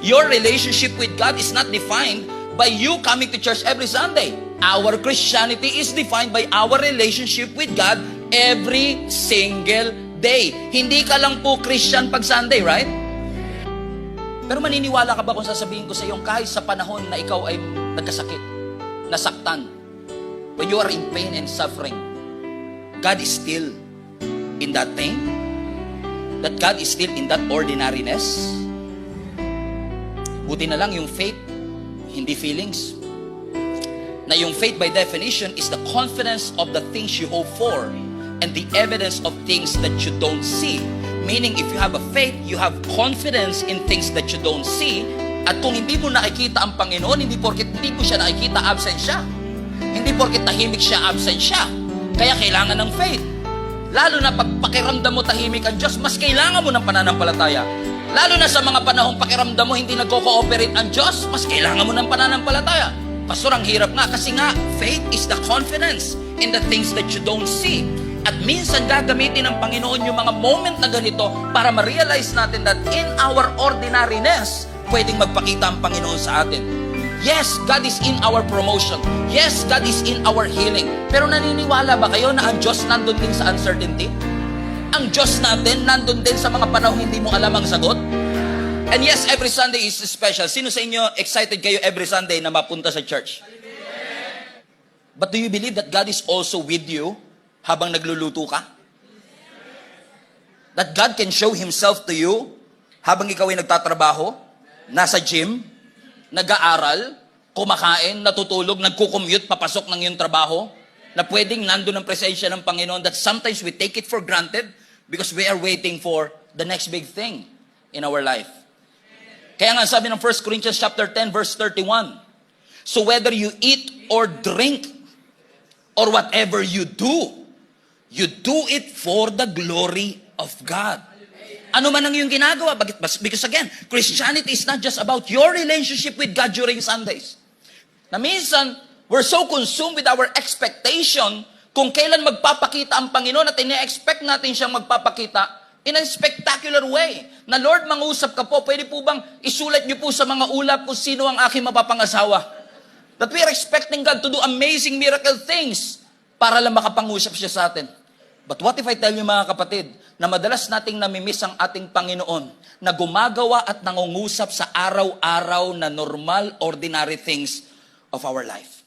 Your relationship with God is not defined by you coming to church every Sunday. Our Christianity is defined by our relationship with God every single day. Hindi ka lang po Christian pag Sunday, right? Pero maniniwala ka ba kung sasabihin ko sa iyo, kahit sa panahon na ikaw ay nagkasakit, nasaktan, when you are in pain and suffering, God is still in that pain? That God is still in that ordinariness? Buti na lang yung faith, hindi feelings. Na yung faith by definition is the confidence of the things you hope for and the evidence of things that you don't see. Meaning, if you have a faith, you have confidence in things that you don't see. At kung hindi mo nakikita ang Panginoon, hindi porket hindi mo siya nakikita, absent siya. Hindi porket tahimik siya, absent siya. Kaya kailangan ng faith. Lalo na pag pakiramdam mo tahimik ang Diyos, mas kailangan mo ng pananampalataya. Lalo na sa mga panahong pakiramdam mo hindi nagko-cooperate ang Diyos, mas kailangan mo ng pananampalataya. Pastor, ang hirap nga kasi nga, faith is the confidence in the things that you don't see. At minsan gagamitin ng Panginoon yung mga moment na ganito para ma-realize natin that in our ordinariness, pwedeng magpakita ang Panginoon sa atin. Yes, God is in our promotion. Yes, God is in our healing. Pero naniniwala ba kayo na ang Diyos nandun din sa uncertainty? Ang Diyos natin nandun din sa mga panahong hindi mo alam ang sagot? And yes, every Sunday is special. Sino sa inyo excited kayo every Sunday na mapunta sa church? But do you believe that God is also with you habang nagluluto ka? That God can show Himself to you habang ikaw ay nagtatrabaho, nasa gym, nag-aaral, kumakain, natutulog, nagkukommute, papasok ng iyong trabaho, na pwedeng nandun ang presensya ng Panginoon, that sometimes we take it for granted because we are waiting for the next big thing in our life. Kaya nga sabi ng 1 Corinthians chapter 10 verse 31, so whether you eat or drink or whatever you do it for the glory of God. Ano man ang iyong ginagawa? Because again, Christianity is not just about your relationship with God during Sundays. Na minsan, we're so consumed with our expectation kung kailan magpapakita ang Panginoon at ina-expect natin siyang magpapakita in a spectacular way. Na Lord, mangusap ka po, pwede po bang isulat niyo po sa mga ulap kung sino ang aking mapapangasawa? That we are expecting God to do amazing miracle things para lang makapangusap siya sa atin. But what if I tell you mga kapatid, na madalas nating namimiss ang ating Panginoon na gumagawa at nangungusap sa araw-araw na normal, ordinary things of our life.